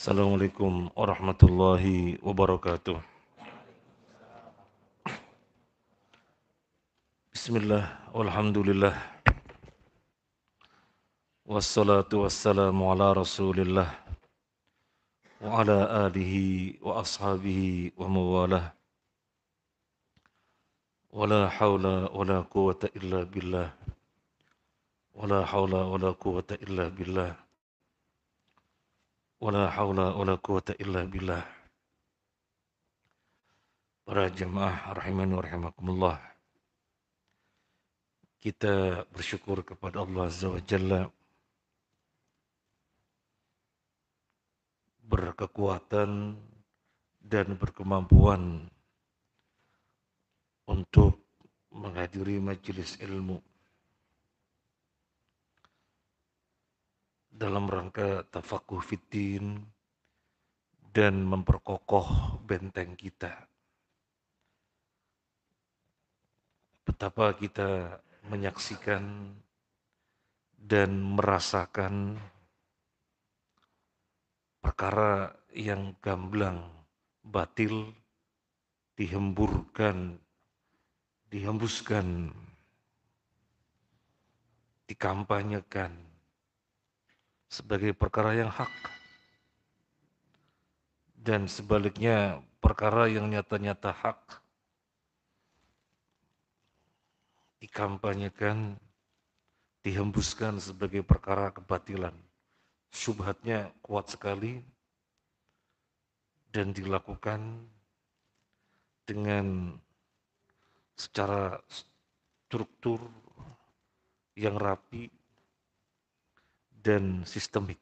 Assalamualaikum warahmatullahi wabarakatuh. Bismillah, walhamdulillah, wassalatu wassalamu ala rasulillah, wa ala alihi wa ashabihi wa mawalah, wa la hawla wa la quwata illa billah, wa la hawla wa la quwata illa billah, wa la hawla wa la quwata illa billah. Para jemaah rahimani wa rahimakumullah, kita bersyukur kepada Allah Azza wa Jalla berkekuatan dan berkemampuan untuk menghadiri majelis ilmu dalam rangka tafakuh fiddin dan memperkokoh benteng kita. Betapa kita menyaksikan dan merasakan perkara yang gamblang, batil, dihemburkan, dihembuskan, dikampanyekan sebagai perkara yang hak. Dan sebaliknya perkara yang nyata-nyata hak dikampanyekan, dihembuskan sebagai perkara kebatilan. Syubhatnya kuat sekali dan dilakukan dengan secara struktur yang rapi dan sistemik.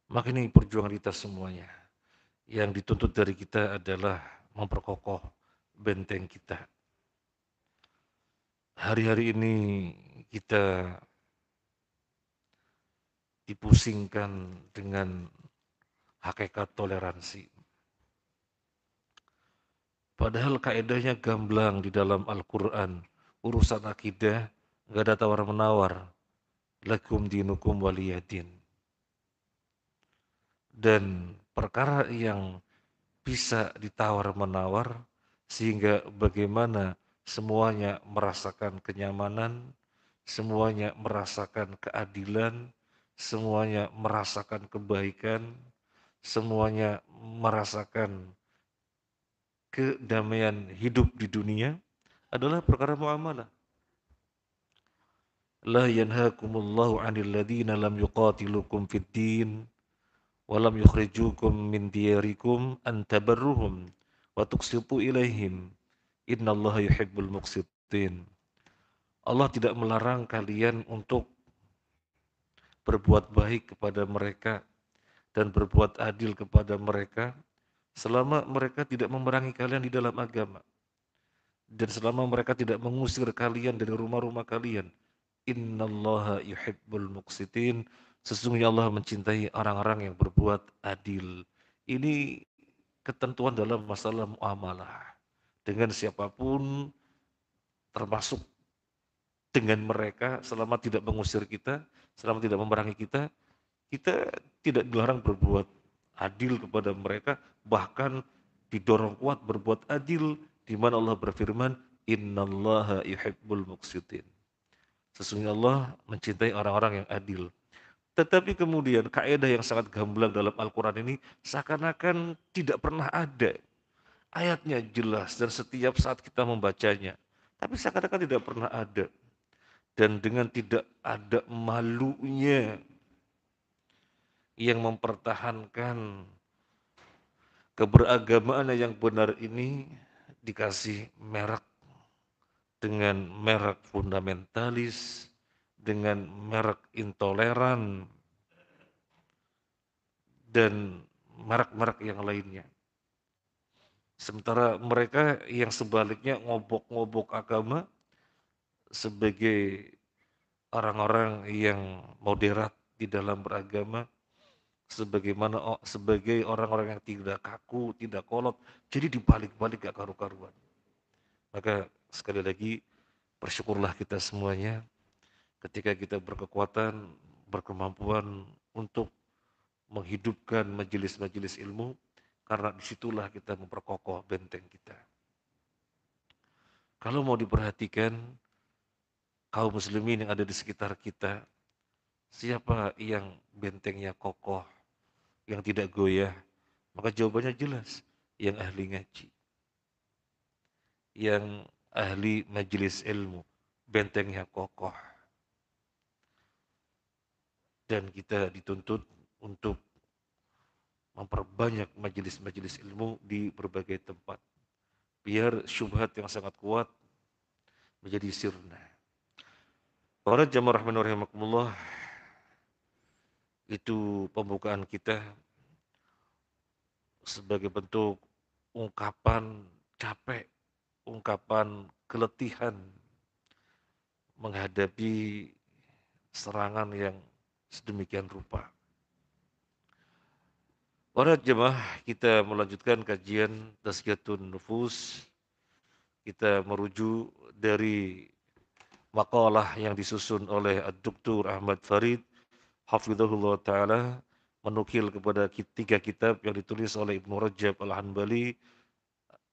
Maka ini perjuangan kita semuanya. Yang dituntut dari kita adalah memperkokoh benteng kita. Hari-hari ini kita dipusingkan dengan hakikat toleransi. Padahal kaedahnya gamblang di dalam Al-Quran. Urusan akidah gak ada tawar-menawar. Lakum dinukum waliyadin. Dan perkara yang bisa ditawar-menawar sehingga bagaimana semuanya merasakan kenyamanan, semuanya merasakan keadilan, semuanya merasakan kebaikan, semuanya merasakan kedamaian hidup di dunia adalah perkara muamalah. La yanhakumullahu 'anil ladzina lam yuqatilukum fid din wa lam yukhrijukum min diyarikum an tabarruhum wa tuqsitu ilaihim innallaha yuhibbul muqsitin. Allah tidak melarang kalian untuk berbuat baik kepada mereka dan berbuat adil kepada mereka selama mereka tidak memerangi kalian di dalam agama dan selama mereka tidak mengusir kalian dari rumah-rumah kalian. Innallaha yuhibbul muqsitin. Sesungguhnya Allah mencintai orang-orang yang berbuat adil. Ini ketentuan dalam masalah muamalah. Dengan siapapun, termasuk dengan mereka, selama tidak mengusir kita, selama tidak memerangi kita, kita tidak dilarang berbuat adil kepada mereka, bahkan didorong kuat berbuat adil, di mana Allah berfirman, Innallaha yuhibbul muqsitin. Sesungguhnya Allah mencintai orang-orang yang adil. Tetapi kemudian kaidah yang sangat gamblang dalam Al-Quran ini seakan-akan tidak pernah ada. Ayatnya jelas dan setiap saat kita membacanya. Tapi seakan-akan tidak pernah ada. Dan dengan tidak ada malunya yang mempertahankan keberagamaan yang benar ini dikasih merek dengan merek fundamentalis, dengan merek intoleran, dan merek-merek yang lainnya. Sementara mereka yang sebaliknya ngobok-ngobok agama sebagai orang-orang yang moderat di dalam beragama, sebagai orang-orang yang tidak kaku, tidak kolot, jadi dibalik-balik gak karu-karuan. Maka sekali lagi bersyukurlah kita semuanya ketika kita berkekuatan, berkemampuan untuk menghidupkan majelis-majelis ilmu, karena disitulah kita memperkokoh benteng kita. Kalau mau diperhatikan, kaum muslimin yang ada di sekitar kita, siapa yang bentengnya kokoh, yang tidak goyah? Maka jawabannya jelas, yang ahli ngaji, yang ahli majelis ilmu, bentengnya kokoh. Dan kita dituntut untuk memperbanyak majelis-majelis ilmu di berbagai tempat. Biar syubhat yang sangat kuat menjadi sirna. Para jamaah rahman rahimakumullah, itu pembukaan kita sebagai bentuk ungkapan capek, ungkapan keletihan menghadapi serangan yang sedemikian rupa. Para jemaah, kita melanjutkan kajian Tazkiyatun Nufus. Kita merujuk dari makalah yang disusun oleh Dr. Ahmad Farid hafizahullah taala, menukil kepada tiga kitab yang ditulis oleh Ibnu Rajab Al-Hanbali,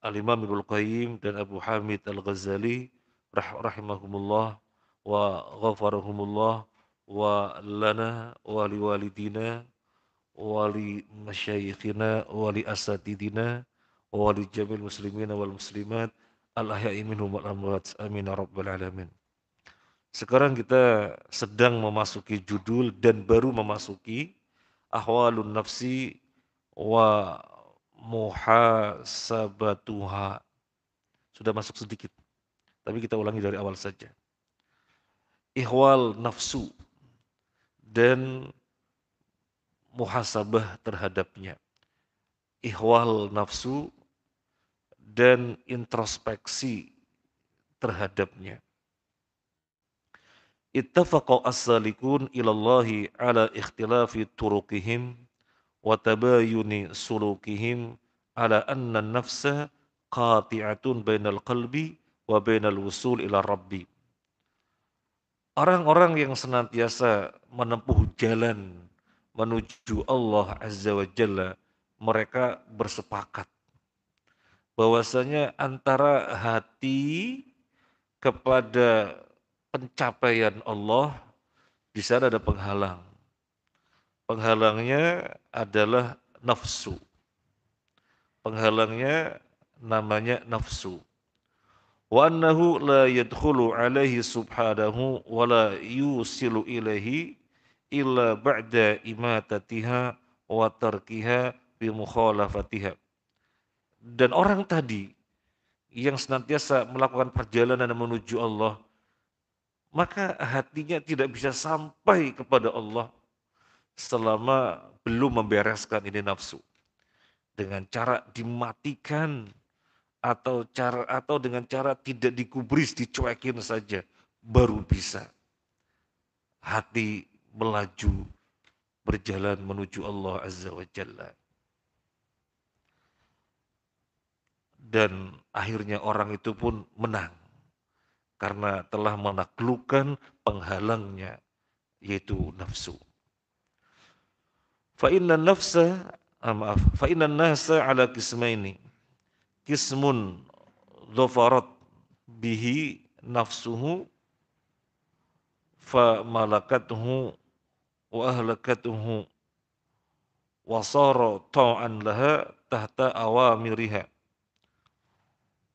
Al-Imam Ibnu Qayyim, dan Abu Hamid Al-Ghazali rahimahumullah wa ghafarahumullah wa lana wa liwalidina wa li masyayikhina wa li asatidina wa li jamil muslimina wal muslimat al-ahya'i minhum wal amwat, amin ya rabbal alamin. Sekarang kita sedang memasuki judul dan baru memasuki ahwalun nafsi wa muhasabatuha. Sudah masuk sedikit, tapi kita ulangi dari awal saja. Ihwal nafsu dan muhasabah terhadapnya. Ihwal nafsu dan introspeksi terhadapnya. Ittafaqa as-salikun ilallahi ala ikhtilafi turuqihim wa tabayuni sulukihim ala anna nafsa qati'atun bainal qalbi wa bainal wusul ila rabbi. Orang-orang yang senantiasa menempuh jalan menuju Allah Azza wa Jalla, mereka bersepakat bahwasanya antara hati kepada pencapaian Allah, di sana ada penghalang. Penghalangnya adalah nafsu. Penghalangnya namanya nafsu. Wa annahu la yadkhulu alaihi subhanahu wa la yusilu ilaihi illa ba'da imatatiha wa tarkiha bi mukhalafatiha. Dan orang tadi yang senantiasa melakukan perjalanan menuju Allah, maka hatinya tidak bisa sampai kepada Allah selama belum membereskan ini nafsu. Dengan cara dimatikan atau dengan cara tidak digubris, dicuekin saja, baru bisa hati melaju berjalan menuju Allah Azza wa Jalla. Dan akhirnya orang itu pun menang karena telah menaklukkan penghalangnya, yaitu nafsu. Fa inna nasa ala kismaini. Kismun dhafarat bihi nafsuhu fa malakatuhu wa ahlakatuhu wa sara ta'an laha tahta awamiriha.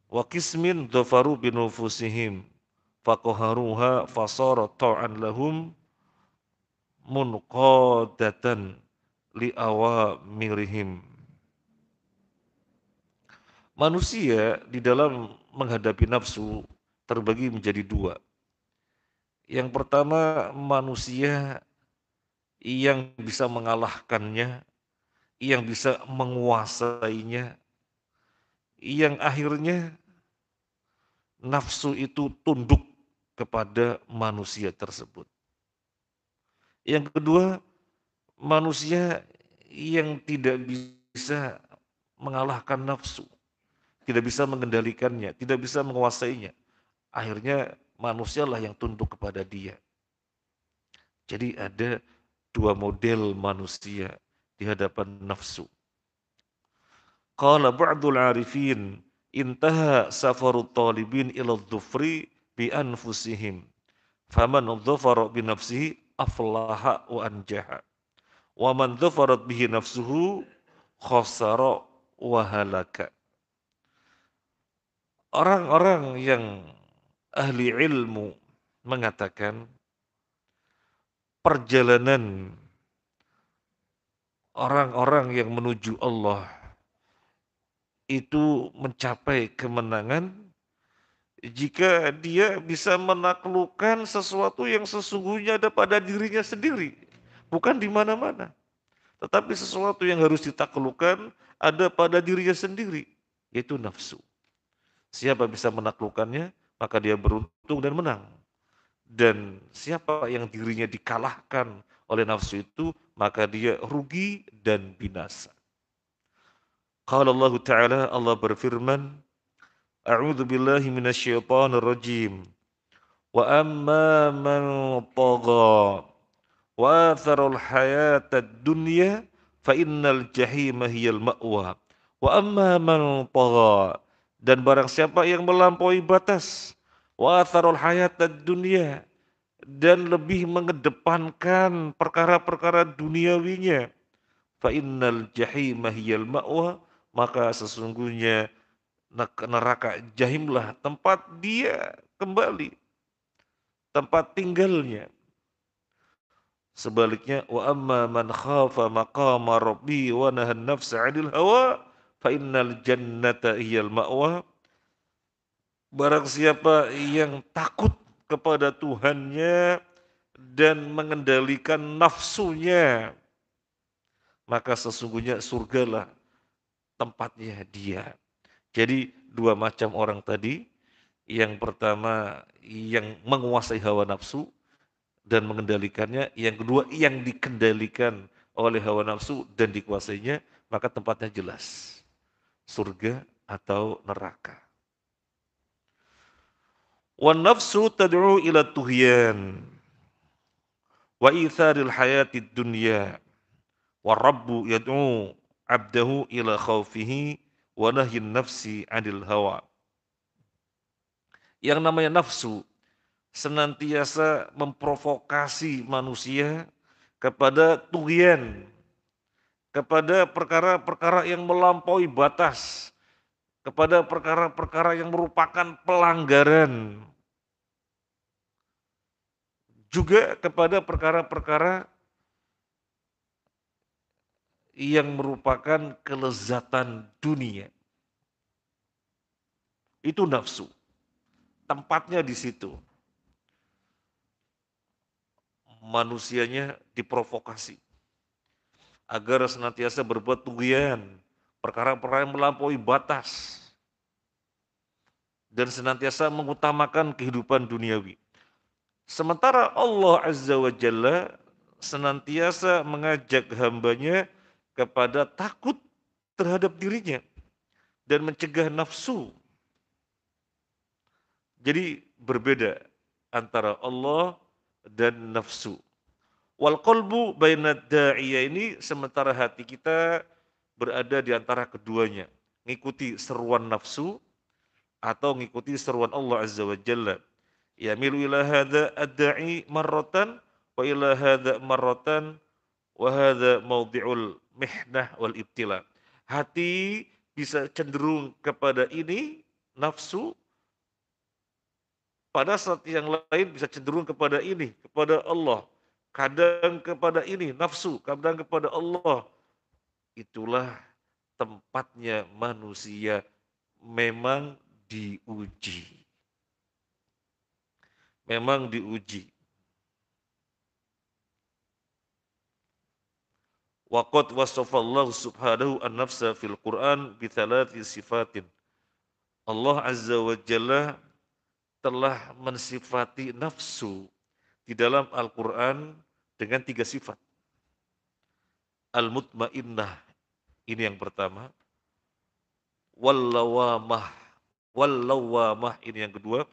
Wa kismin dhafaru binufusihim faqaharuha fasara ta'an lahum munqadatan li awamirihim. Manusia di dalam menghadapi nafsu terbagi menjadi dua. Yang pertama, manusia yang bisa mengalahkannya, yang bisa menguasainya, yang akhirnya nafsu itu tunduk kepada manusia tersebut. Yang kedua, manusia yang tidak bisa mengalahkan nafsu, tidak bisa mengendalikannya, tidak bisa menguasainya. Akhirnya manusialah yang tunduk kepada dia. Jadi ada dua model manusia di hadapan nafsu. Qala ba'dul arifin intaha safarut talibin ila dhufri bi anfusihim faman dhafara bi nafsihi aflaha wa anjaha wa man dhafarat bihi nafsuhu khasara wa halaka. Orang-orang yang ahli ilmu mengatakan perjalanan orang-orang yang menuju Allah itu mencapai kemenangan jika dia bisa menaklukkan sesuatu yang sesungguhnya ada pada dirinya sendiri, bukan di mana-mana. Tetapi sesuatu yang harus ditaklukkan ada pada dirinya sendiri, yaitu nafsu. Siapa bisa menaklukkannya, maka dia beruntung dan menang. Dan siapa yang dirinya dikalahkan oleh nafsu itu, maka dia rugi dan binasa. Qala Allah Ta'ala, Allah berfirman, A'udzu billahi minasyaitonir rajim. Wa amma man tagha wa atharul hayatad dunya fa innal jahima hiyal ma'wa. Wa amma man tagha, dan barang siapa yang melampaui batas, wa atharul hayatad dunya, dan lebih mengedepankan perkara-perkara duniawinya, fa innal jahima hiyal ma'wa, maka sesungguhnya neraka jahimlah tempat dia kembali, tempat tinggalnya. Sebaliknya, wa amma man khafa maqama rabbi wa nahan nafsa 'anil hawa fa innal jannata hiyal ma'wa. Barang siapa yang takut kepada Tuhannya dan mengendalikan nafsunya, maka sesungguhnya surgalah tempatnya dia. Jadi dua macam orang tadi, yang pertama yang menguasai hawa nafsu dan mengendalikannya, yang kedua yang dikendalikan oleh hawa nafsu dan dikuasainya, maka tempatnya jelas, surga atau neraka. Wan nafsu tad'u ila tuhyan wa itharil hayatid dunya wa rabbu yad'u abdahu ila khawfihi wa nahyin nafsi 'anil hawa. Yang namanya nafsu senantiasa memprovokasi manusia kepada tughyan, kepada perkara-perkara yang melampaui batas, kepada perkara-perkara yang merupakan pelanggaran, juga kepada perkara-perkara yang merupakan kelezatan dunia. Itu nafsu. Tempatnya di situ. Manusianya diprovokasi agar senantiasa berbuat tughyan, perkara-perkara yang melampaui batas, dan senantiasa mengutamakan kehidupan duniawi. Sementara Allah Azza wa Jalla senantiasa mengajak hambanya kepada takut terhadap dirinya dan mencegah nafsu. Jadi berbeda antara Allah dan nafsu. Wal qalbu bainad da'iya, ini sementara hati kita berada di antara keduanya, ngikuti seruan nafsu atau ngikuti seruan Allah Azza wa Jalla. Yamilu ila hadza ad-da'i marratan wa ila hadza marratan wa hadza mawdi'ul mihnah wal ibtila. Hati bisa cenderung kepada ini, nafsu, pada saat yang lain bisa cenderung kepada ini, kepada Allah. Kadang kepada ini, nafsu, kadang kepada Allah. Itulah tempatnya manusia memang diuji. Memang diuji. Waqad wasafallahu subhanahu an-nafsa fil Qur'an bi thalathi sifatin. Allah Azza wa Jalla telah mensifati nafsu di dalam Al-Quran dengan 3 sifat. Al-mutmainnah, ini yang pertama. Wal-lawamah, wal-lawamah, ini yang kedua.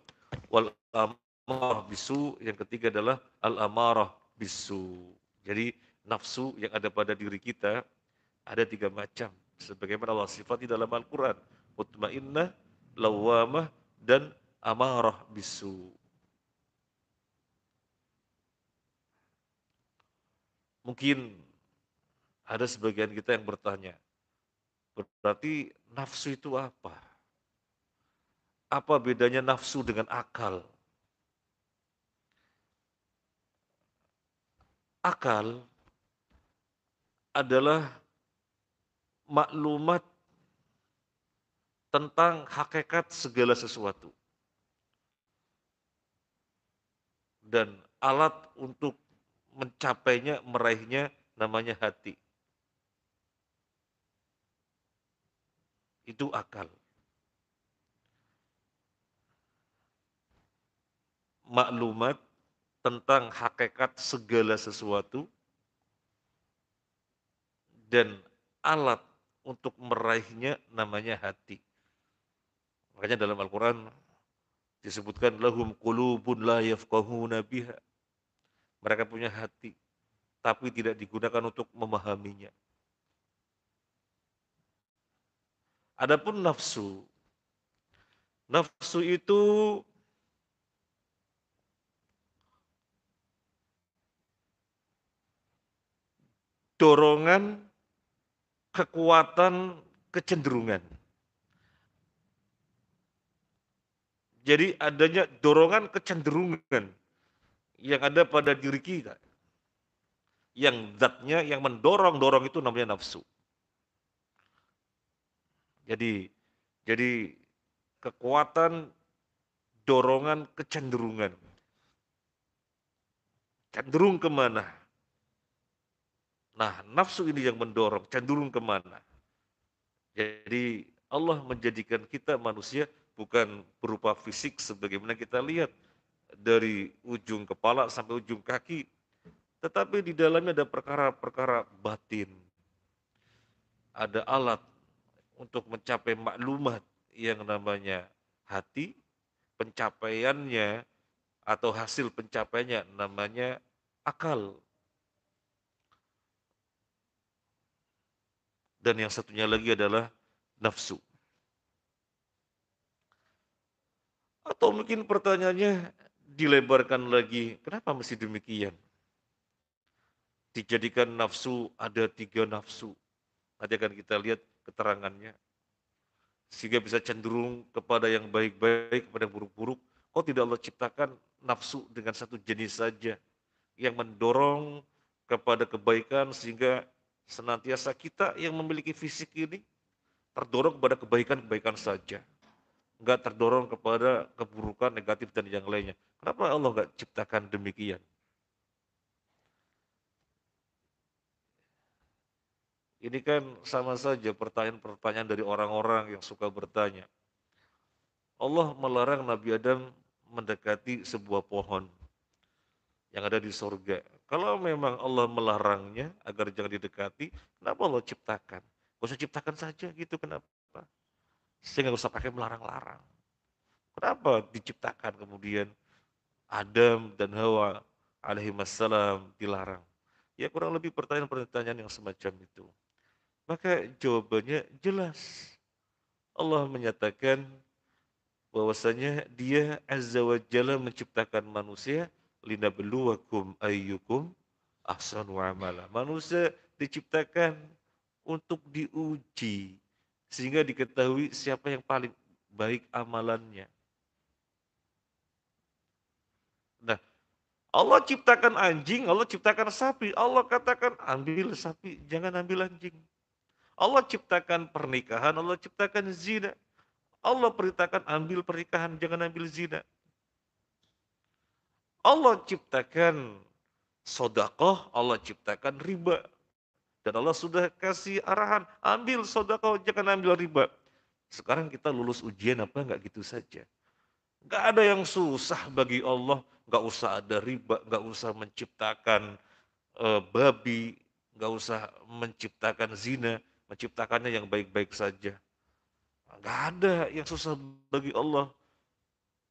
Wal-amarah bisu, yang ketiga adalah al-amarah bisu. Jadi nafsu yang ada pada diri kita Ada 3 macam. Sebagaimana Allah sifati dalam Al-Quran. Mutmainnah, lawamah, dan amarah bisu. Mungkin ada sebagian kita yang bertanya, berarti nafsu itu apa? Apa bedanya nafsu dengan akal? Akal adalah maklumat tentang hakikat segala sesuatu. Dan alat untuk mencapainya, meraihnya namanya hati. Itu akal. Maklumat tentang hakikat segala sesuatu dan alat untuk meraihnya namanya hati. Makanya dalam Al-Quran disebutkan lahum qulubun la yafqahuna biha. Mereka punya hati, tapi tidak digunakan untuk memahaminya. Adapun nafsu, nafsu itu dorongan, kekuatan, kecenderungan. Jadi adanya dorongan kecenderungan yang ada pada diri kita. Yang zatnya, yang mendorong-dorong itu namanya nafsu. Jadi, jadi kekuatan, dorongan, kecenderungan. Cenderung kemana? Nah, nafsu ini yang mendorong, cenderung kemana? Jadi Allah menjadikan kita manusia bukan berupa fisik sebagaimana kita lihat dari ujung kepala sampai ujung kaki, tetapi di dalamnya ada perkara-perkara batin. Ada alat untuk mencapai maklumat yang namanya hati, pencapaiannya atau hasil pencapaiannya namanya akal. Dan yang satunya lagi adalah nafsu. Atau mungkin pertanyaannya dilebarkan lagi, kenapa mesti demikian? Dijadikan nafsu, ada 3 nafsu. Nanti akan kita lihat keterangannya. Sehingga bisa cenderung kepada yang baik-baik, kepada yang buruk-buruk. Kok tidak Allah ciptakan nafsu dengan satu jenis saja yang mendorong kepada kebaikan sehingga senantiasa kita yang memiliki fisik ini terdorong kepada kebaikan-kebaikan saja. Enggak terdorong kepada keburukan, negatif, dan yang lainnya. Kenapa Allah enggak ciptakan demikian? Ini kan sama saja pertanyaan-pertanyaan dari orang-orang yang suka bertanya. Allah melarang Nabi Adam mendekati sebuah pohon yang ada di surga. Kalau memang Allah melarangnya agar jangan didekati, kenapa Allah ciptakan? Gak usah ciptakan saja gitu, kenapa? Sehingga gak usah pakai melarang-larang. Kenapa diciptakan kemudian Adam dan Hawa alaihi wassalam dilarang? Ya kurang lebih pertanyaan-pertanyaan yang semacam itu. Maka jawabannya jelas. Allah menyatakan bahwasanya Dia Azza wa Jalla menciptakan manusia linabluwakum ayyukum ahsanu amala. Manusia diciptakan untuk diuji sehingga diketahui siapa yang paling baik amalannya. Nah, Allah ciptakan anjing, Allah ciptakan sapi. Allah katakan ambil sapi, jangan ambil anjing. Allah ciptakan pernikahan, Allah ciptakan zina. Allah perintahkan ambil pernikahan, jangan ambil zina. Allah ciptakan sodakoh, Allah ciptakan riba. Dan Allah sudah kasih arahan, ambil sodakoh, jangan ambil riba. Sekarang kita lulus ujian apa enggak gitu saja. Enggak ada yang susah bagi Allah, enggak usah ada riba, enggak usah menciptakan babi, enggak usah menciptakan zina, menciptakannya yang baik-baik saja. Enggak ada yang susah bagi Allah.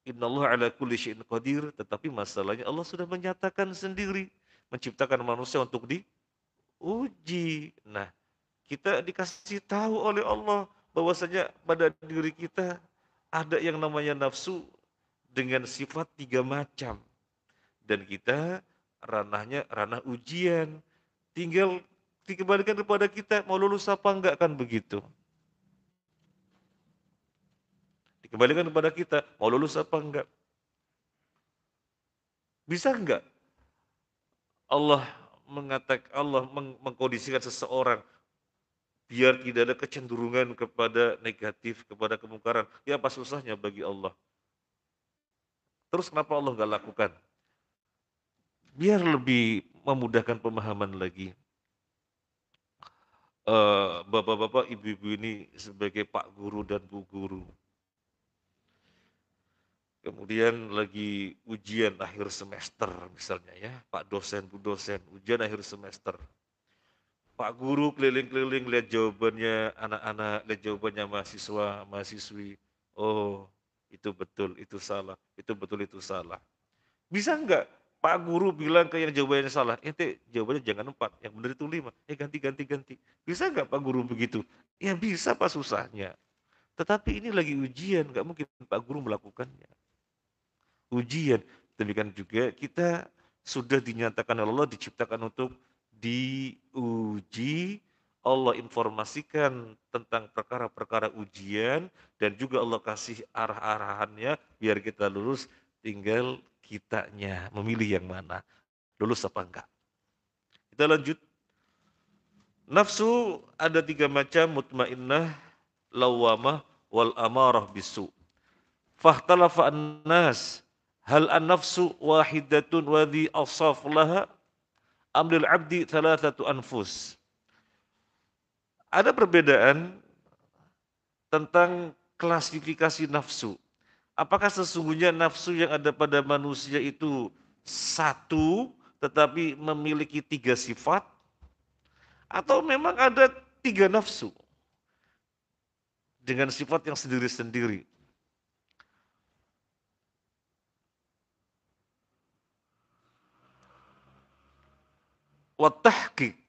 Innallaha ala kulli syai'in qadir, tetapi masalahnya Allah sudah menyatakan sendiri menciptakan manusia untuk diuji. Nah, Kita dikasih tahu oleh Allah bahwasanya pada diri kita ada yang namanya nafsu dengan sifat 3 macam. Dan kita ranahnya ranah ujian. Tinggal dikembalikan kepada kita mau lulus apa enggak, kan begitu. Dikembalikan kepada kita mau lulus apa enggak. Bisa enggak Allah Allah mengkondisikan seseorang biar tidak ada kecenderungan kepada negatif, kepada kemungkaran. Ya apa susahnya bagi Allah. Terus kenapa Allah nggak lakukan? Biar lebih memudahkan pemahaman lagi. Bapak-bapak, ibu-ibu ini sebagai Pak Guru dan Bu Guru. Kemudian lagi ujian akhir semester misalnya ya, Pak dosen, Bu dosen, ujian akhir semester. Pak Guru keliling-keliling lihat jawabannya anak-anak, lihat jawabannya mahasiswa, mahasiswi. Oh, itu betul, itu salah, itu betul, itu salah. Bisa enggak Pak Guru bilang ke yang jawabannya salah, ente jawabannya jangan 4, yang benar itu 5. Ganti, ganti, ganti. Bisa enggak Pak Guru begitu? Ya bisa Pak, susahnya. Tetapi ini lagi ujian, enggak mungkin Pak Guru melakukannya. Ujian. Demikian juga kita sudah dinyatakan oleh Allah diciptakan untuk diuji. Allah informasikan tentang perkara-perkara ujian dan juga Allah kasih arah-arahannya biar kita lulus, tinggal kitanya memilih yang mana, lulus apa enggak. Kita lanjut. Nafsu ada 3 macam, mutmainnah, lawamah, wal amarah bisu. Fahtalafa an-nas hal an-nafsu wahidatun wa dhi awsaf laha am lil 'abdi thalathatu anfus. Ada perbedaan tentang klasifikasi nafsu. Apakah sesungguhnya nafsu yang ada pada manusia itu satu tetapi memiliki 3 sifat, atau memang ada 3 nafsu dengan sifat yang sendiri-sendiri. Wa tahqiq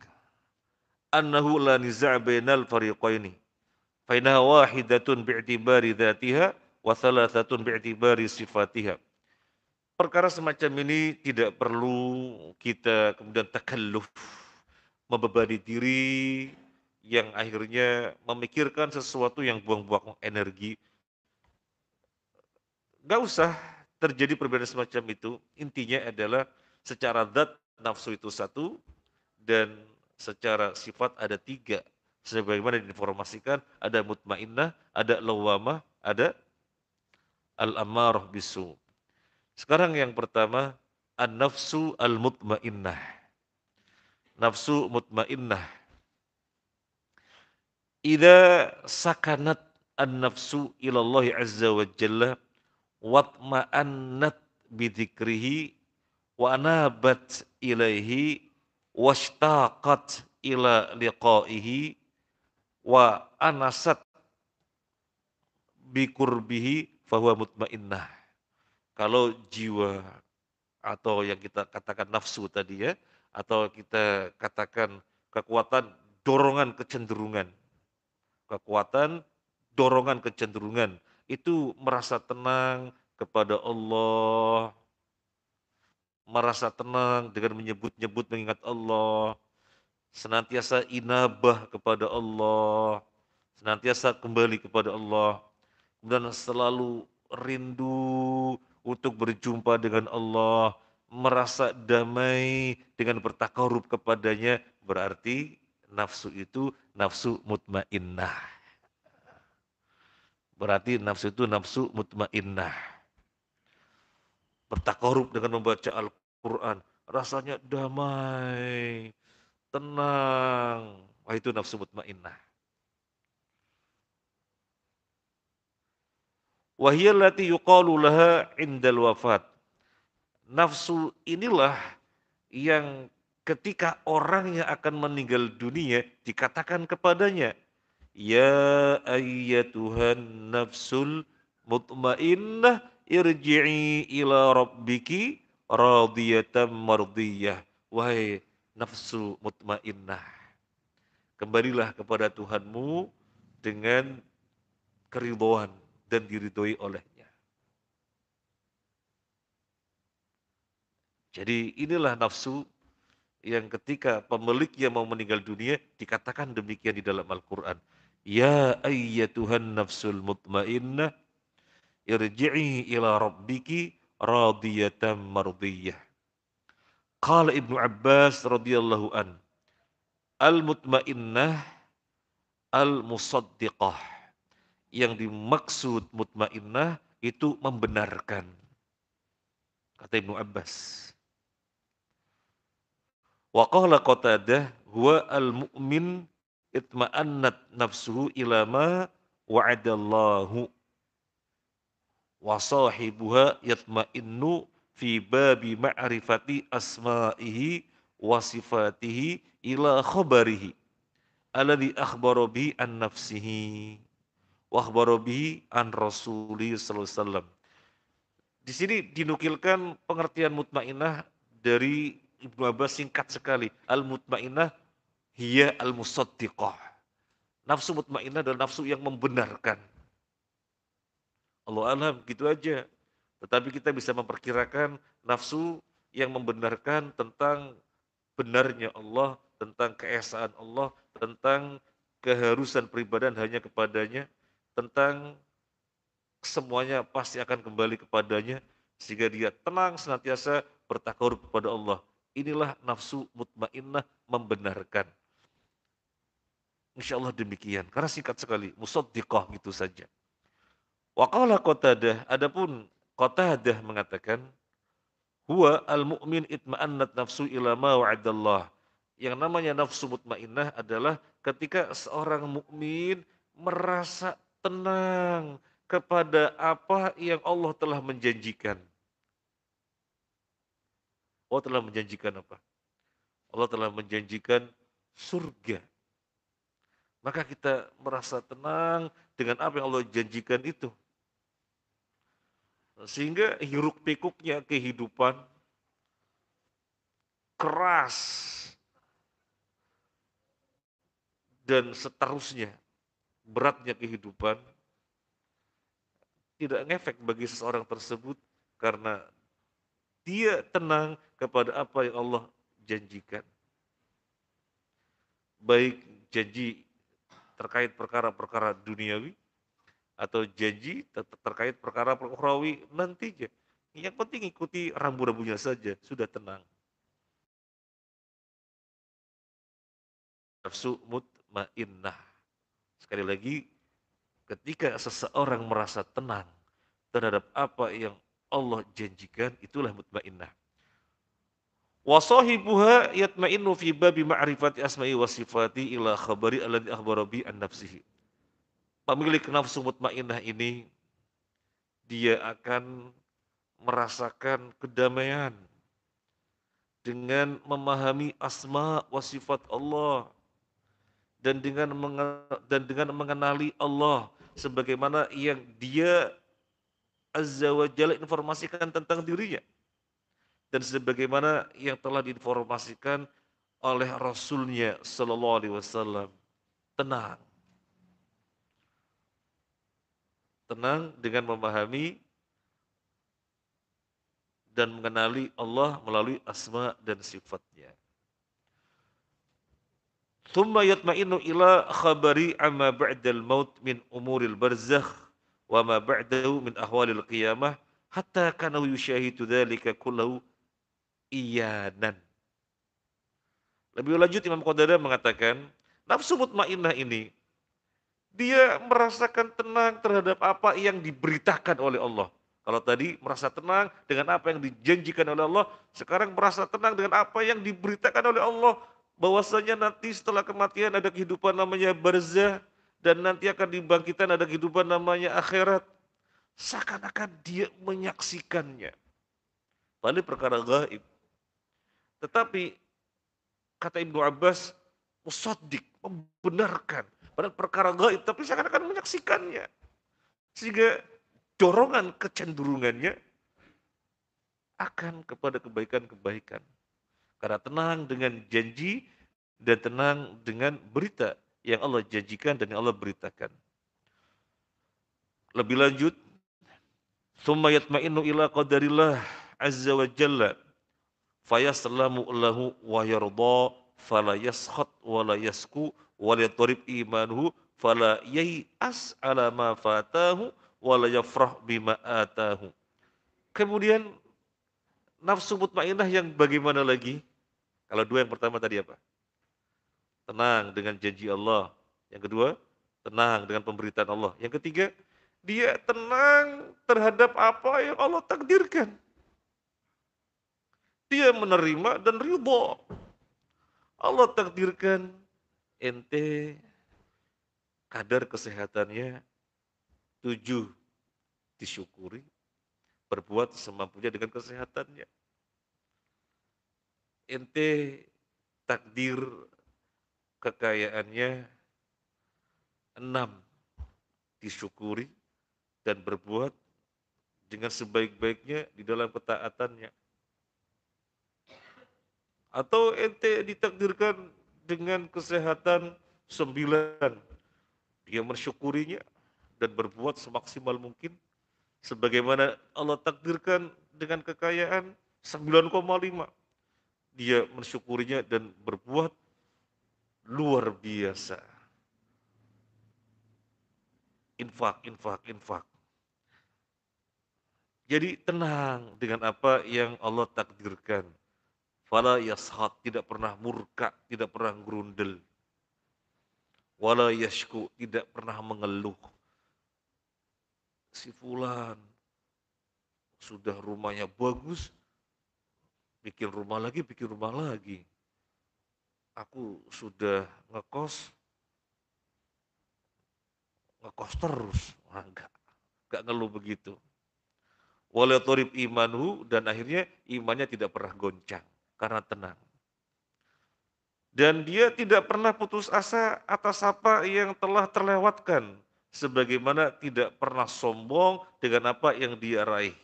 annahu la niza' bainal fariqaini. Fa innaha wahidatun bi'tibari dzatiha wa thalathatun bi'tibari sifatiha. Perkara semacam ini tidak perlu kita kemudian takalluf, membebani diri yang akhirnya memikirkan sesuatu yang buang-buang energi. Nggak usah terjadi perbedaan semacam itu. Intinya adalah secara zat nafsu itu satu dan secara sifat ada 3. Sebagaimana diinformasikan ada mutmainnah, ada lawamah, ada al-ammarah bisu. Sekarang yang pertama, an-nafsu al-mutmainnah. Nafsu mutmainnah. Idza sakanat an-nafsu ila Allah azza wa jalla watma'annat bidzikrihi wa anabat ilaihi washtaqat ila liqaihi wa anasat biqurbihi fahuwa mutmainnah. Kalau jiwa atau yang kita katakan nafsu tadi ya, atau kita katakan kekuatan dorongan kecenderungan. Kekuatan dorongan kecenderungan itu merasa tenang kepada Allah, merasa tenang dengan menyebut-nyebut mengingat Allah, senantiasa inabah kepada Allah, senantiasa kembali kepada Allah, dan selalu rindu untuk berjumpa dengan Allah, merasa damai dengan bertakarub kepadanya, berarti nafsu itu nafsu mutmainnah. Berarti nafsu itu nafsu mutmainnah. Bertakarub dengan membaca Al-Quran, rasanya damai, tenang. Wah, itu nafsu mutmainnah. Wahiyallati yuqalu laha indal wafat. Nafsu inilah yang ketika orang yang akan meninggal dunia dikatakan kepadanya, ya ayyatuhan nafsul mutmainnah irji'i ila rabbiki radiyatan mardiyah. Wahai nafsu mutmainnah, Kembalilah kepada Tuhanmu dengan keridhaan dan diridhoi olehnya. Jadi inilah nafsu yang ketika pemiliknya mau meninggal dunia dikatakan demikian di dalam Al-Quran. Ya ayyatuhan nafsul mutmainnah irji'i ila rabbiki radiyatan mardiyah. Qala Ibnu Abbas radhiyallahu an, al-mutmainnah al-musaddiqah. Yang dimaksud mutmainnah itu membenarkan. Kata Ibnu Abbas. Wa qala Qatadah huwa al-mu'min itma'annat nafsuhu ila ma wa'adallahu wa sahibuha yatma'innu fi babi ma'rifati asma'ihi wa sifatihi ila khabarihi alladhi akhbara bihi an nafsihi wa akhbara bihi an rasuli sallallahu alaihi wasallam. Di sini dinukilkan pengertian mutmainnah dari Ibnu Abbas singkat sekali. Al-mutmainnah hiya al-musaddiqah. Nafsu mutmainnah adalah nafsu yang membenarkan. Allah alam, gitu aja. Tetapi kita bisa memperkirakan nafsu yang membenarkan tentang benarnya Allah, tentang keesaan Allah, tentang keharusan peribadahan hanya kepadanya, tentang semuanya pasti akan kembali kepadanya, sehingga dia tenang senantiasa bertakarub kepada Allah. Inilah nafsu mutmainnah membenarkan. Insya Allah demikian, karena singkat sekali, musaddiqah gitu saja. Wa qala Qatadah, adapun Qatadah mengatakan, huwa al-mu'min itma'annat nafsu ila ma wa'adallah. Yang namanya nafsu mutmainnah adalah ketika seorang mukmin merasa tenang kepada apa yang Allah telah menjanjikan. Allah telah menjanjikan apa? Allah telah menjanjikan surga. Maka kita merasa tenang dengan apa yang Allah janjikan itu. Sehingga hiruk pikuknya kehidupan keras dan seterusnya beratnya kehidupan tidak ngefek bagi seseorang tersebut karena dia tenang kepada apa yang Allah janjikan. Baik janji terkait perkara-perkara duniawi atau janji terkait perkara ukhrawi nantinya. Yang penting ikuti rambu-rambunya saja, sudah tenang. Nafsu mutmainnah. Sekali lagi, ketika seseorang merasa tenang terhadap apa yang Allah janjikan, itulah mutmainnah. Wa sahibuha yatma'innu fi babi ma'rifati asma'i wa sifati ila khabari alladhi akhbara bi an nafsihi. Pemilik nafsu mutmainnah ini dia akan merasakan kedamaian dengan memahami asma wa sifat Allah dan dengan mengenali Allah sebagaimana yang dia azza wa jalla informasikan tentang dirinya dan sebagaimana yang telah diinformasikan oleh Rasulnya Sallallahu Alaihi Wasallam. Tenang, tenang dengan memahami dan mengenali Allah melalui asma dan sifatnya. Thumma yatma'innu ila khabari amma ba'dal maut min umuril barzakh wa ma ba'dahu min ahwalil qiyamah hatta kana yushahidu dzalika kullahu iyanan. Lebih lanjut Imam Qatadah mengatakan, nafsu mutmainnah ini dia merasakan tenang terhadap apa yang diberitakan oleh Allah. Kalau tadi merasa tenang dengan apa yang dijanjikan oleh Allah, sekarang merasa tenang dengan apa yang diberitakan oleh Allah. Bahwasanya nanti setelah kematian ada kehidupan namanya barzah, dan nanti akan dibangkitkan ada kehidupan namanya akhirat. Seakan-akan dia menyaksikannya. Padahal perkara gaib. Tetapi kata Ibnu Abbas, musaddiq, membenarkan. Padahal perkara gaib, tapi seakan-akan menyaksikannya. Sehingga dorongan kecenderungannya akan kepada kebaikan-kebaikan. Karena tenang dengan janji dan tenang dengan berita yang Allah janjikan dan yang Allah beritakan. Lebih lanjut, thumma yatma'innu ila qadarillah azza wa jalla fayaslamu lahu wa yarda fala yaskhat wa la yasku wa la yatarib imanuhu fala yai'as ala ma fatahu wa la yafrah bima atahu. Kemudian nafsu mutmainnah yang bagaimana lagi? Kalau dua yang pertama tadi apa? Tenang dengan janji Allah. Yang kedua, tenang dengan pemberitaan Allah. Yang ketiga, dia tenang terhadap apa yang Allah takdirkan. Dia menerima dan ridho. Allah takdirkan ente kadar kesehatannya 7, disyukuri, berbuat semampunya dengan kesehatannya. Ente takdir kekayaannya 6, disyukuri dan berbuat dengan sebaik-baiknya di dalam ketaatannya. Atau ente ditakdirkan dengan kesehatan 9, dia mensyukurinya dan berbuat semaksimal mungkin sebagaimana Allah takdirkan dengan kekayaan 9,5. Dia mensyukurinya dan berbuat luar biasa. Infak, infak, infak. Jadi tenang dengan apa yang Allah takdirkan. Fala yashat, tidak pernah murka, tidak pernah gerundel. Wala yashku, tidak pernah mengeluh. Si fulan sudah rumahnya bagus, bikin rumah lagi, bikin rumah lagi. Aku sudah ngekos, ngekos terus. Wah, enggak ngeluh begitu. Wala torib imanu, dan akhirnya imannya tidak pernah goncang karena tenang. Dan dia tidak pernah putus asa atas apa yang telah terlewatkan, sebagaimana tidak pernah sombong dengan apa yang dia raih.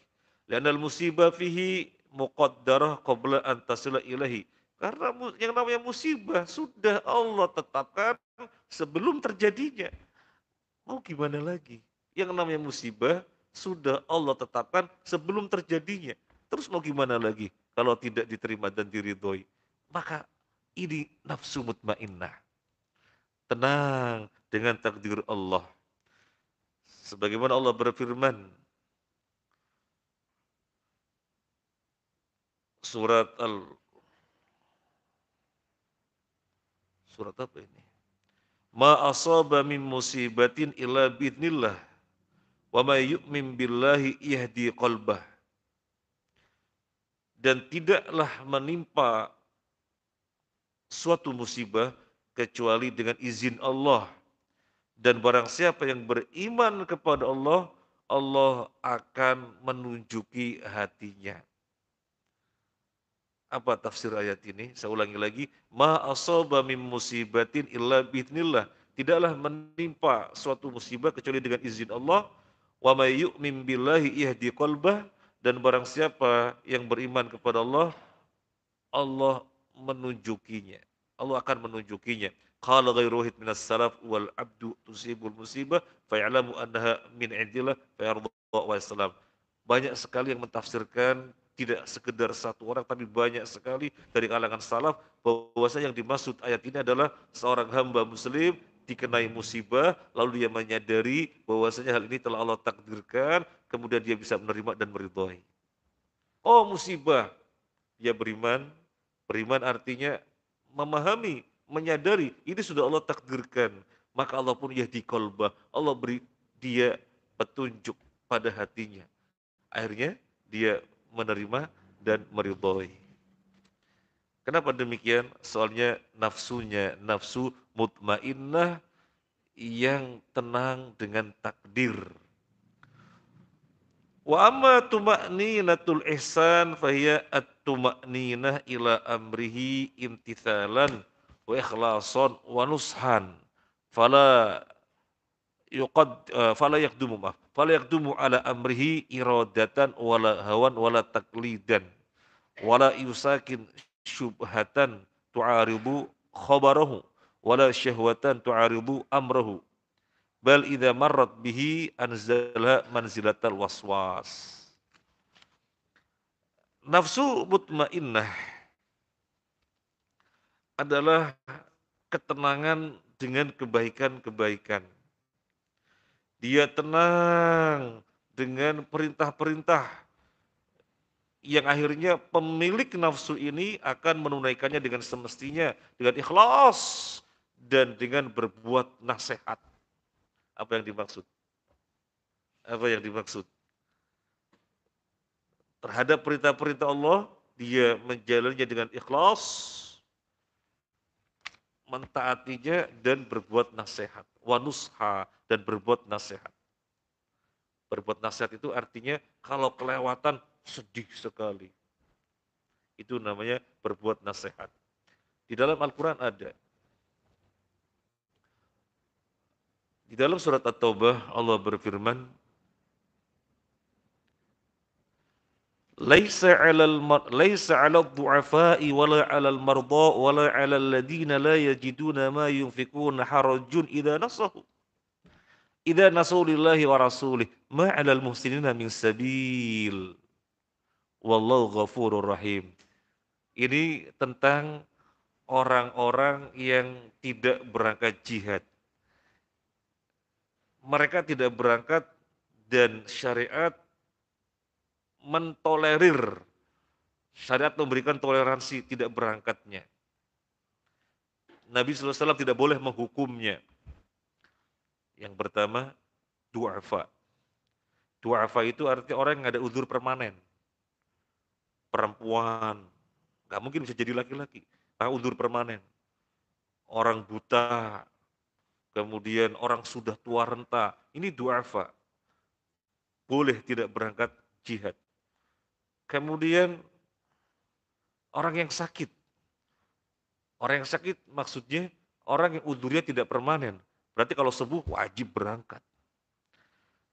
Lianal musibah fihi muqaddarah qabla an tasila ilahi. Karena yang namanya musibah sudah Allah tetapkan sebelum terjadinya. Mau gimana lagi? Yang namanya musibah sudah Allah tetapkan sebelum terjadinya. Terus mau gimana lagi kalau tidak diterima dan diridhoi? Maka ini nafsu mutmainnah. Tenang dengan takdir Allah. Sebagaimana Allah berfirman, surat surat apa ini? Ma asaba min musibatin illa biidznillah wa may yu'min billahi yahdi qalbah. Dan tidaklah menimpa suatu musibah kecuali dengan izin Allah. Dan barang siapa yang beriman kepada Allah, Allah akan menunjuki hatinya. Apa tafsir ayat ini? Saya ulangi lagi. Ma asaba min musibatin illa biidznillah. Tidaklah menimpa suatu musibah kecuali dengan izin Allah. Wa may yu'min billahi yahdi qalbah, dan barang siapa yang beriman kepada Allah, Allah menunjukinya. Allah akan menunjukinya. Qala ghairu wahid minas salaf wal abdu tusibul musibah fa'lamu annaha min indillah fayarda wa salam. Banyak sekali yang mentafsirkan, tidak sekedar satu orang tapi banyak sekali dari kalangan salaf, bahwasanya yang dimaksud ayat ini adalah seorang hamba muslim dikenai musibah lalu dia menyadari bahwasanya hal ini telah Allah takdirkan, kemudian dia bisa menerima dan meridhai. Oh musibah, dia beriman. Beriman artinya memahami, menyadari ini sudah Allah takdirkan. Maka Allah pun yahdi qalbah. Allah beri dia petunjuk pada hatinya. Akhirnya dia menerima dan meridhoi. Kenapa demikian? Soalnya nafsunya, nafsu mutmainnah yang tenang dengan takdir. Wa amma tuma'ninatul ihsan fahiya at-tuma'ninah ila amrihi imtithalan wa ikhlasan wa nushan. Fala fala yakdumu ala amrihi iradatan wala hawan wala taklidan wala yusakin syubhatan tu'aribu khabarahu wala syahwatan tu'aridu amrahu bal idza marrat bihi anzala manzilatal waswas. Nafsu mutmainnah adalah ketenangan dengan kebaikan-kebaikan. Dia tenang dengan perintah-perintah yang akhirnya pemilik nafsu ini akan menunaikannya dengan semestinya, dengan ikhlas dan dengan berbuat nasihat. Apa yang dimaksud? Apa yang dimaksud? Terhadap perintah-perintah Allah, dia menjalannya dengan ikhlas, mentaatinya dan berbuat nasihat. Wanusha dan berbuat nasihat. Berbuat nasihat itu artinya kalau kelewatan sedih sekali. Itu namanya berbuat nasihat. Di dalam Al-Quran ada. Di dalam surat At-Taubah Allah berfirman, laisa 'alal du'afa'i wala 'alal marda wala 'alal ladina la yajiduna ma yunfikuna harajun idza nasaw lillahi wa rasulih ma 'alal muhsinina min sabil wallahu ghafurur rahim. Ini tentang orang-orang yang tidak berangkat jihad. Mereka tidak berangkat dan syariat mentolerir, syariat memberikan toleransi tidak berangkatnya. Nabi SAW tidak boleh menghukumnya. Yang pertama, du'afa. Du'afa itu artinya orang yang ada uzur permanen. Perempuan, nggak mungkin bisa jadi laki-laki, uzur permanen. Orang buta, kemudian orang sudah tua renta, ini du'afa. Boleh tidak berangkat jihad. Kemudian orang yang sakit. Orang yang sakit maksudnya orang yang uzurnya tidak permanen. Berarti kalau sembuh wajib berangkat.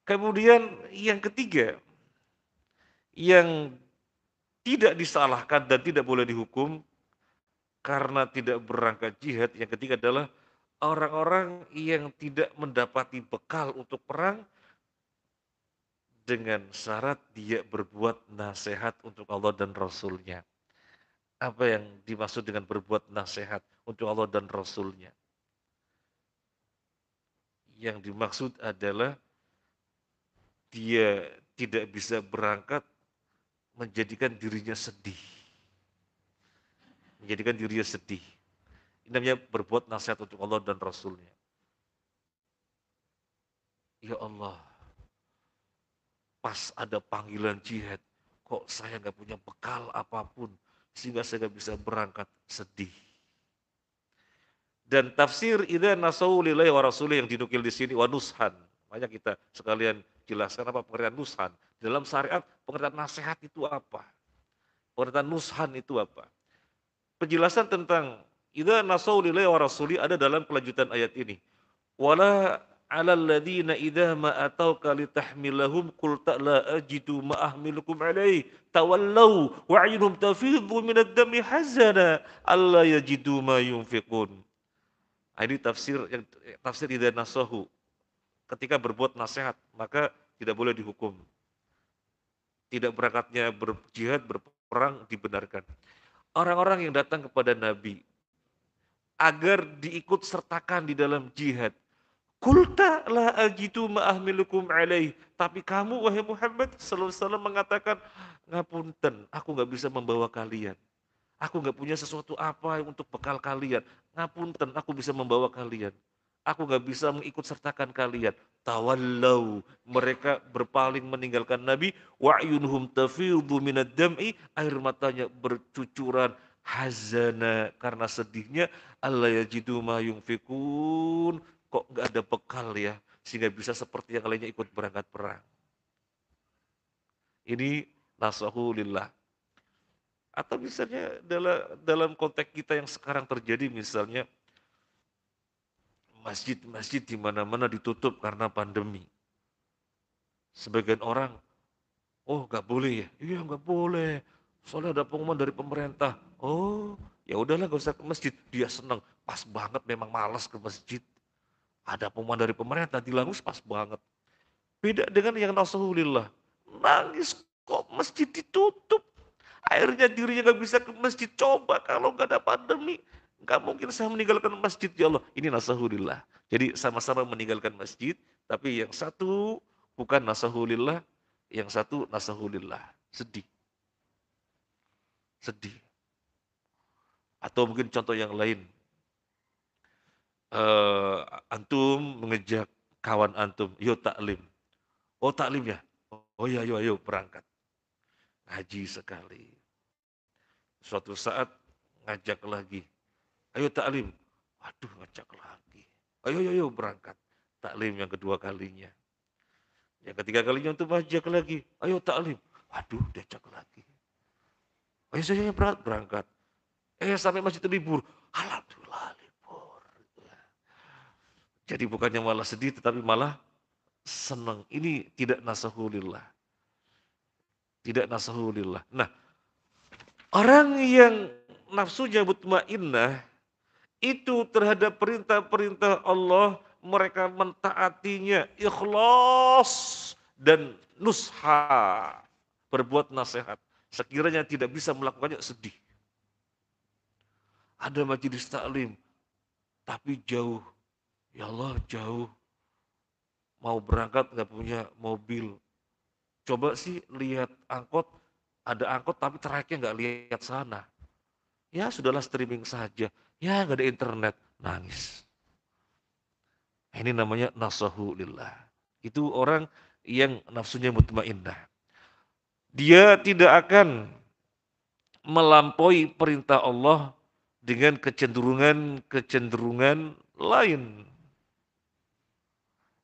Kemudian yang ketiga, yang tidak disalahkan dan tidak boleh dihukum karena tidak berangkat jihad, yang ketiga adalah orang-orang yang tidak mendapati bekal untuk perang dengan syarat dia berbuat nasihat untuk Allah dan Rasulnya. Apa yang dimaksud dengan berbuat nasihat untuk Allah dan Rasulnya? Yang dimaksud adalah dia tidak bisa berangkat menjadikan dirinya sedih. Menjadikan dirinya sedih. Ini namanya berbuat nasihat untuk Allah dan Rasulnya. Ya Allah, pas ada panggilan jihad, kok saya nggak punya bekal apapun, sehingga saya nggak bisa berangkat, sedih. Dan tafsir idza nasau lillahi wa rasulih yang dinukil di sini wa nushan. Banyak kita sekalian jelaskan apa pengertian nushan. Dalam syariat pengertian nasihat itu apa? Pengertian nushan itu apa? Penjelasan tentang idza nasau lillahi wa rasulih ada dalam kelanjutan ayat ini. Wala 'alal ladzina idza ma atauka litahmilahum qulta la ajidu ma ahmilukum alaihi tawallau wa 'ayunuhum tafidhu minad dami hazana alla yajidu ma yunfiqun. Ini tafsir idza nasahu. Ketika berbuat nasihat, maka tidak boleh dihukum. Tidak berangkatnya berjihad, berperang dibenarkan. Orang-orang yang datang kepada Nabi agar diikut sertakan di dalam jihad. Kulta la ajidu ma'ahmilukum alaih. Tapi kamu wahai Muhammad sallallahu alaihi wasallam mengatakan, ngapunten, aku nggak bisa membawa kalian. Aku nggak punya sesuatu apa untuk bekal kalian. Ngapunten, aku bisa membawa kalian. Aku nggak bisa mengikut sertakan kalian. Tawallau, mereka berpaling meninggalkan Nabi. Wa'yunhum tafidhu minad dam'i, air matanya bercucuran hazana karena sedihnya. Allah yajidu ma yunfikun, kok nggak ada bekal ya sehingga bisa seperti yang lainnya ikut berangkat perang. Ini nasahu lillah. Atau misalnya dalam konteks kita yang sekarang terjadi, misalnya masjid-masjid di mana-mana ditutup karena pandemi. Sebagian orang, oh nggak boleh ya? Iya nggak boleh. Soalnya ada pengumuman dari pemerintah. Oh, ya udahlah nggak usah ke masjid. Dia senang. pas banget memang malas ke masjid. Ada pengumuman dari pemerintah dilangus pas banget. Beda dengan yang nasahulillah. Nangis kok masjid ditutup. Akhirnya dirinya nggak bisa ke masjid. Coba kalau nggak ada pandemi, nggak mungkin saya meninggalkan masjid ya Allah. Ini nasahulillah. Jadi sama-sama meninggalkan masjid, tapi yang satu bukan nasahulillah, yang satu nasahulillah. Sedih, sedih. Atau mungkin contoh yang lain, eh, antum mengejak kawan antum, yuk taklim. Oh taklim ya? Oh iya, ayo, ayo berangkat. Ngaji sekali. Suatu saat ngajak lagi, ayo taklim. Waduh ngajak lagi. Ayo, ayo, ayo berangkat. Taklim yang kedua kalinya. Yang ketiga kalinya untuk ngajak lagi. Ayo taklim. Waduh diajak lagi. Ayo saya berangkat. Sampai masjid libur. Alhamdulillah libur. Jadi bukannya malah sedih tetapi malah senang. Ini tidak nasahulillah. Tidak nasahulillah. Nah, orang yang nafsunya mutmainnah itu terhadap perintah-perintah Allah mereka mentaatinya ikhlas dan nusha, berbuat nasihat. Sekiranya tidak bisa melakukannya sedih. Ada majelis taklim tapi jauh. Ya Allah jauh. Mau berangkat nggak punya mobil. Coba sih lihat angkot, ada angkot tapi trayeknya nggak lihat sana. Ya sudahlah streaming saja. Ya nggak ada internet, nangis. Ini namanya nasahu lillah. Itu orang yang nafsunya mutmainnah. Dia tidak akan melampaui perintah Allah dengan kecenderungan-kecenderungan lain.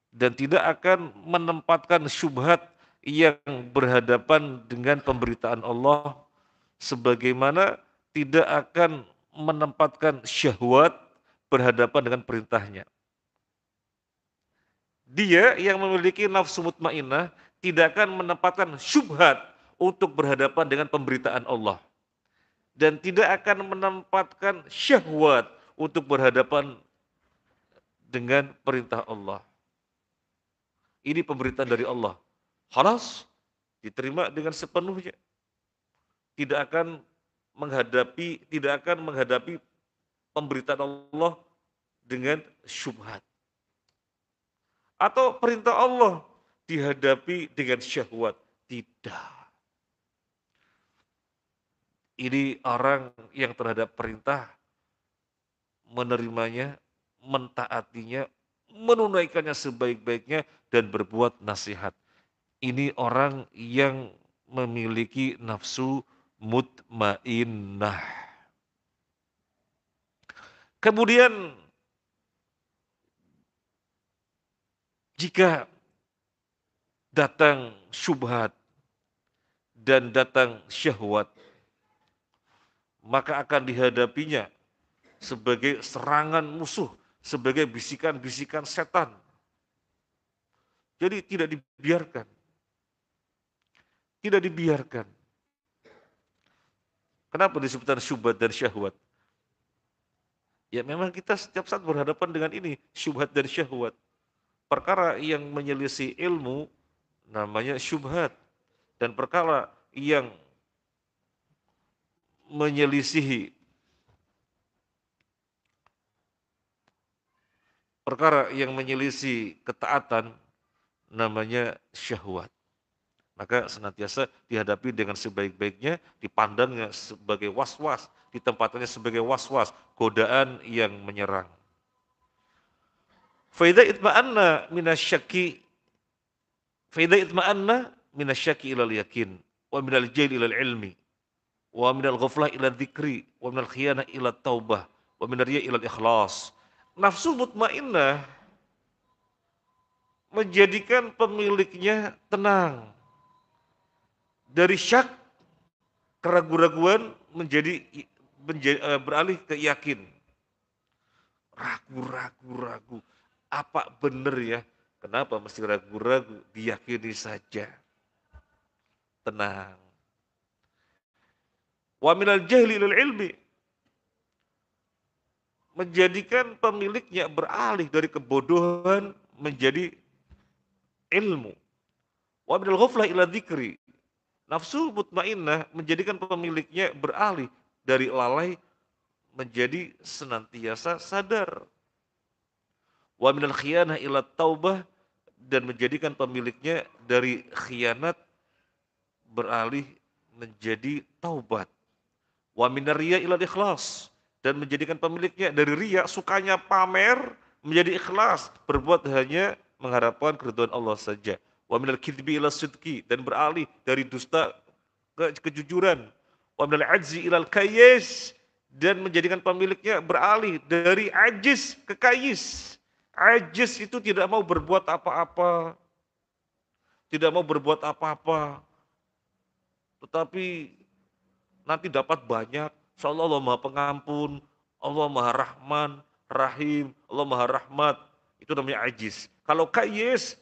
Dan tidak akan menempatkan syubhat yang berhadapan dengan pemberitaan Allah sebagaimana tidak akan menempatkan syahwat berhadapan dengan perintahnya. Dia yang memiliki nafsu mutmainnah tidak akan menempatkan syubhat untuk berhadapan dengan pemberitaan Allah. Dan tidak akan menempatkan syahwat untuk berhadapan dengan perintah Allah. Ini pemberitaan dari Allah. Halas, diterima dengan sepenuhnya. Tidak akan menghadapi pemberitaan Allah dengan syubhat. Atau perintah Allah dihadapi dengan syahwat. Tidak. Ini orang yang terhadap perintah menerimanya, mentaatinya, menunaikannya sebaik-baiknya dan berbuat nasihat. Ini orang yang memiliki nafsu mutmainnah. Kemudian jika datang syubhat dan datang syahwat, maka akan dihadapinya sebagai serangan musuh, sebagai bisikan-bisikan setan. Jadi tidak dibiarkan. Tidak dibiarkan. Kenapa disebutkan syubhat dan syahwat? Ya memang kita setiap saat berhadapan dengan ini, syubhat dan syahwat. Perkara yang menyelisih ilmu namanya syubhat. Dan perkara yang menyelisihi ketaatan namanya syahwat. Maka senantiasa dihadapi dengan sebaik-baiknya, dipandangnya sebagai was-was, ditempatkannya sebagai was-was, godaan yang menyerang. Faida itma'anna minasyaki, faida itma'anna minasyaki ilal yakin, wa minal jail ilal ilmi, wa minal ghaflah ilal dzikri, wa minal khiyana ilal taubah, wa minal riya ilal ikhlas. Nafsu mutmainnah menjadikan pemiliknya tenang. Dari syak, keraguan-raguan beralih ke yakin. Ragu. Apa benar ya? Kenapa mesti ragu-ragu? Diyakini saja. Tenang. Wa minal jahli ilal ilmi. menjadikan pemiliknya beralih dari kebodohan menjadi ilmu. Wa minal ghaflah ila dzikri. Nafsu mutmainnah menjadikan pemiliknya beralih dari lalai menjadi senantiasa sadar. Wa minal khiyanah ila taubah, dan menjadikan pemiliknya dari khianat beralih menjadi taubat. Wa minar riya ila ikhlas, dan menjadikan pemiliknya dari riya, sukanya pamer, menjadi ikhlas, berbuat hanya mengharapkan keridhaan Allah saja. Wa minal kidbi ila sidqi, dan beralih dari dusta ke kejujuran. Wa minal ajzi ilal kayyis, dan menjadikan pemiliknya beralih dari ajiz ke kayis. Ajiz itu tidak mau berbuat apa-apa, tidak mau berbuat apa-apa, tetapi nanti dapat banyak. Soalnya Allah Maha Pengampun, Allah Maha Rahman, Rahim, Allah Maha Rahmat. Itu namanya ajiz. Kalau kayis,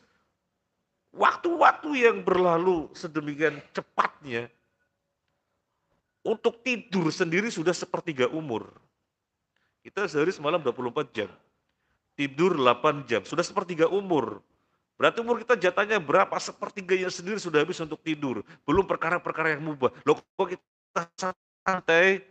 waktu-waktu yang berlalu sedemikian cepatnya, untuk tidur sendiri sudah sepertiga umur. Kita sehari semalam 24 jam, tidur 8 jam, sudah sepertiga umur. Berarti umur kita jatahnya berapa? Sepertiganya sendiri sudah habis untuk tidur. Belum perkara-perkara yang mubah. Loh kok kita santai?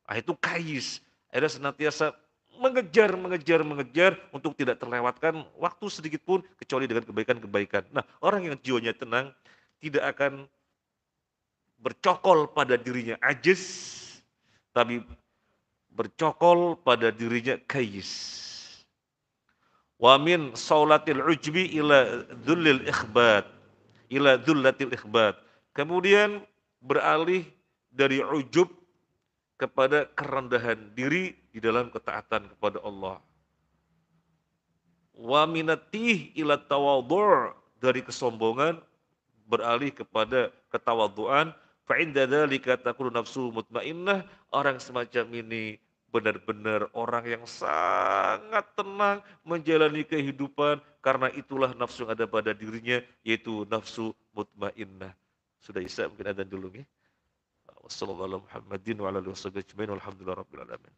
Ah itu kayis. Akhirnya senantiasa mengejar, mengejar, mengejar untuk tidak terlewatkan waktu sedikit pun kecuali dengan kebaikan-kebaikan. Nah, orang yang jiwanya tenang tidak akan bercokol pada dirinya ajis, tapi bercokol pada dirinya kayis. Wa min saulatil ujbi ila dhullil ikhbat, ila dhullatil ikhbat. Kemudian beralih dari ujub kepada kerendahan diri di dalam ketaatan kepada Allah. Wa minatih ila tawadhu', dari kesombongan beralih kepada ketawaduan. Fa inda dzalika takunu nafsu mutmainnah, orang semacam ini benar-benar orang yang sangat tenang menjalani kehidupan, karena itulah nafsu yang ada pada dirinya, yaitu nafsu mutmainnah. Sudah bisa mungkin adzan dulu ya. Wassalamualaikum warahmatullahi wabarakatuh. Walhamdulillah rabbil alamin.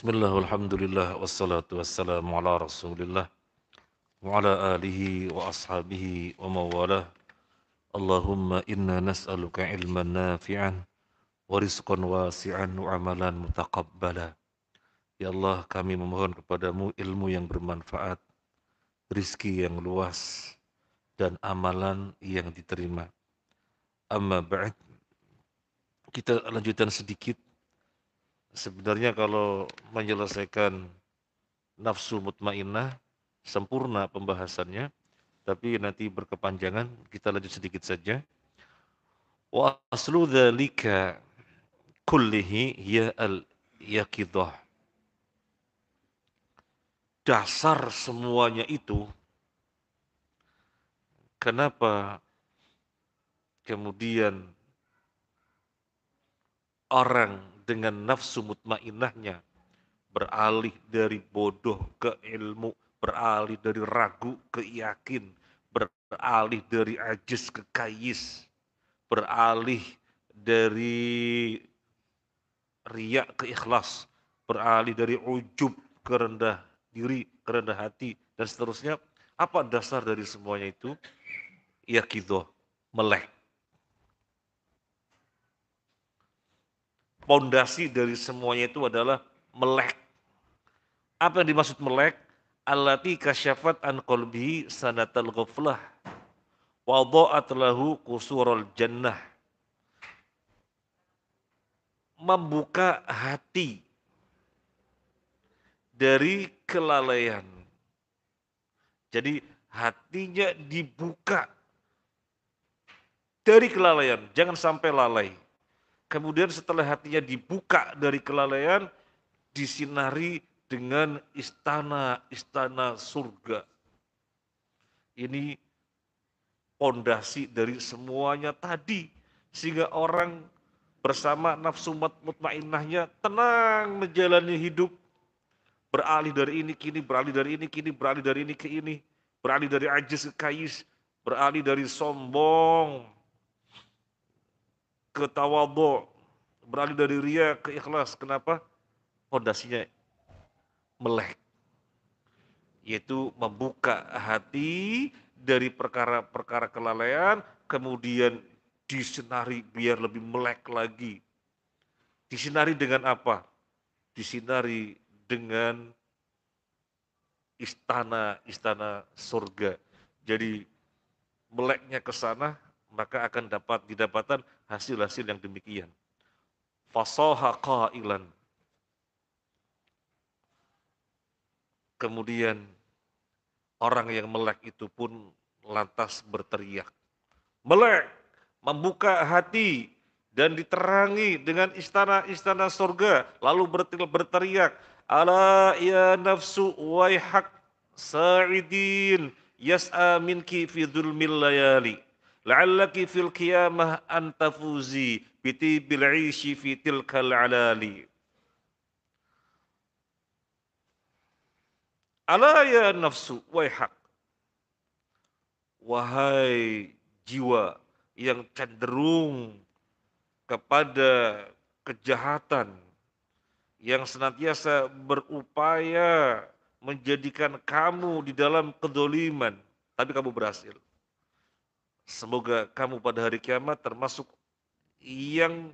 Bismillah, walhamdulillah, wassalatu wassalamu ala rasulillah, wa ala alihi wa ashabihi wa mawalah. Allahumma inna nas'aluka ilman nafi'an, wa rizqan wasi'an, wa amalan mutaqabbala. Ya Allah, kami memohon kepadamu ilmu yang bermanfaat, rizki yang luas, dan amalan yang diterima. Amma ba'd, kita lanjutkan sedikit. Sebenarnya kalau menyelesaikan nafsu mutmainnah, sempurna pembahasannya, tapi nanti berkepanjangan, kita lanjut sedikit saja. Wa aslu dzalika kullihi hiya al-yaqidah. Dasar semuanya itu, kenapa kemudian orang dengan nafsu mutmainnahnya beralih dari bodoh ke ilmu, beralih dari ragu ke yakin, beralih dari ajis ke kayis, beralih dari riya ke ikhlas, beralih dari ujub ke rendah diri, ke rendah hati, dan seterusnya. Apa dasar dari semuanya itu? Yakidoh, melek. Pondasi dari semuanya itu adalah melek. Apa yang dimaksud melek? Allati kasyafat an qalbihi sanatal ghaflah wa dha'at lahu qusurul jannah. Membuka hati dari kelalaian. Jadi hatinya dibuka dari kelalaian, jangan sampai lalai. Kemudian setelah hatinya dibuka dari kelalaian, disinari dengan istana-istana surga. Ini pondasi dari semuanya tadi, sehingga orang bersama nafsu mutmainnahnya tenang menjalani hidup, beralih dari ini kini, beralih dari ini kini, beralih dari ini ke ini, beralih dari ajis ke kais, beralih dari sombong ke tawadhu, beralih dari ria ke ikhlas. Kenapa? Pondasinya melek, yaitu membuka hati dari perkara-perkara kelalaian, kemudian disinari biar lebih melek lagi. Disinari dengan apa? Disinari dengan istana-istana surga. Jadi meleknya ke sana, maka akan didapatkan hasil-hasil yang demikian. Fasaha qailan. Kemudian orang yang melek itu pun lantas berteriak. Melek, membuka hati dan diterangi dengan istana-istana surga, lalu berteriak, ala ya nafsu waihak sa'idin yas'a minki fi dhulmil layali la'allaki fil qiyamah an tafuzi biti bil 'ishi fi tilkal 'alali. Ala ya nafsu waihak, wahai jiwa yang cenderung kepada kejahatan, yang senantiasa berupaya menjadikan kamu di dalam kedoliman, tapi kamu berhasil. Semoga kamu pada hari kiamat termasuk yang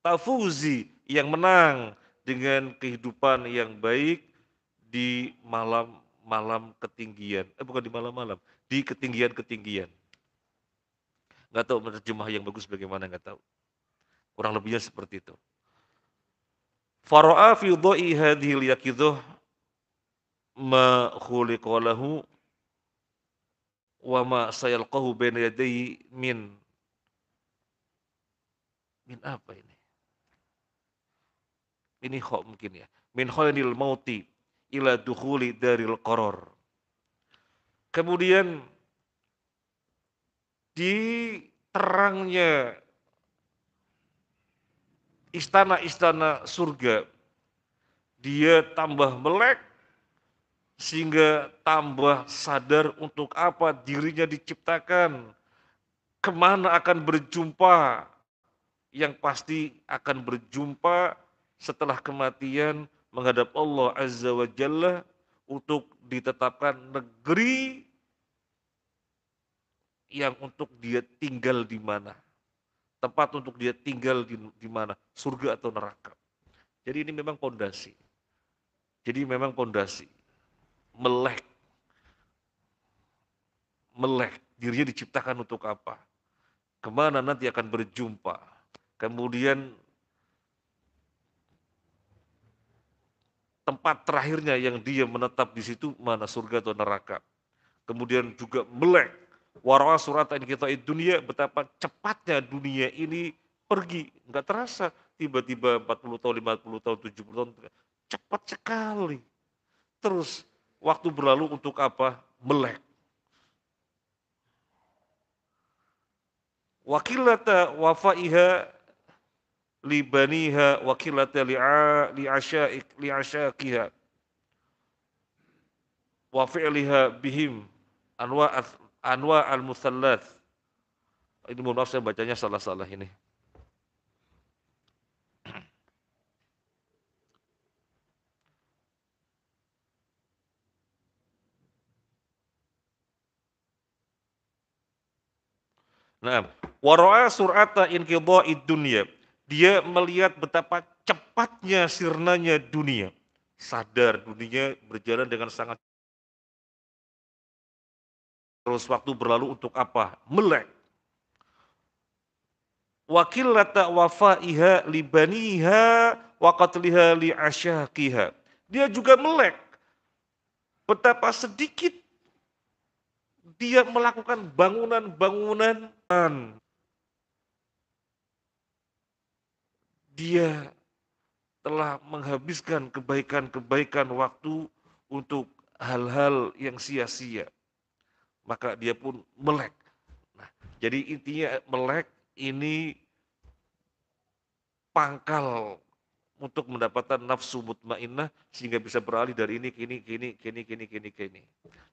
tafuzi, yang menang dengan kehidupan yang baik di malam-malam ketinggian. Bukan di malam-malam, di ketinggian-ketinggian. Nggak tahu menerjemah yang bagus bagaimana, nggak tahu. Kurang lebihnya seperti itu. Fara'a fi dha'i hadhil yaqidah ma khuliqa lahu wa ma sayalqahu baina yadayhi min apa ini? Ini kok mungkin ya. Min khairil mauti ila dukhuli daril qarar. Kemudian di terangnya istana-istana surga, dia tambah melek sehingga tambah sadar untuk apa dirinya diciptakan, kemana akan berjumpa, yang pasti akan berjumpa setelah kematian menghadap Allah Azza wa Jalla untuk ditetapkan negeri yang untuk dia tinggal di mana. Tempat untuk dia tinggal di mana, surga atau neraka. Jadi ini memang pondasi. Jadi memang pondasi. Melek, melek. Dirinya diciptakan untuk apa? Kemana nanti akan berjumpa. Kemudian tempat terakhirnya yang dia menetap di situ mana, surga atau neraka. Kemudian juga melek. Wara'a surata in kita dunia, betapa cepatnya dunia ini pergi. Nggak terasa, tiba-tiba 40 tahun, 50 tahun, 70 tahun. Cepat sekali. Terus waktu berlalu untuk apa? Melek. Wakilata wafaiha libaniha wakilata li'asyakiha wa fi'liha bihim anwa al-musallath. Ini mohon maaf saya bacanya salah-salah ini. Nah, wara'a sur'ata inqidha'id dunya. Dia melihat betapa cepatnya sirnanya dunia. Sadar dunia berjalan dengan sangat terus, waktu berlalu untuk apa? Melek. Wakillata wafaiha libaniha wa qatliha li asyaqiha. Dia juga melek betapa sedikit dia melakukan bangunan-bangunan. Dia telah menghabiskan kebaikan-kebaikan waktu untuk hal-hal yang sia-sia. Maka dia pun melek. Nah, jadi intinya melek ini pangkal untuk mendapatkan nafsu mutmainnah sehingga bisa beralih dari ini ke ini.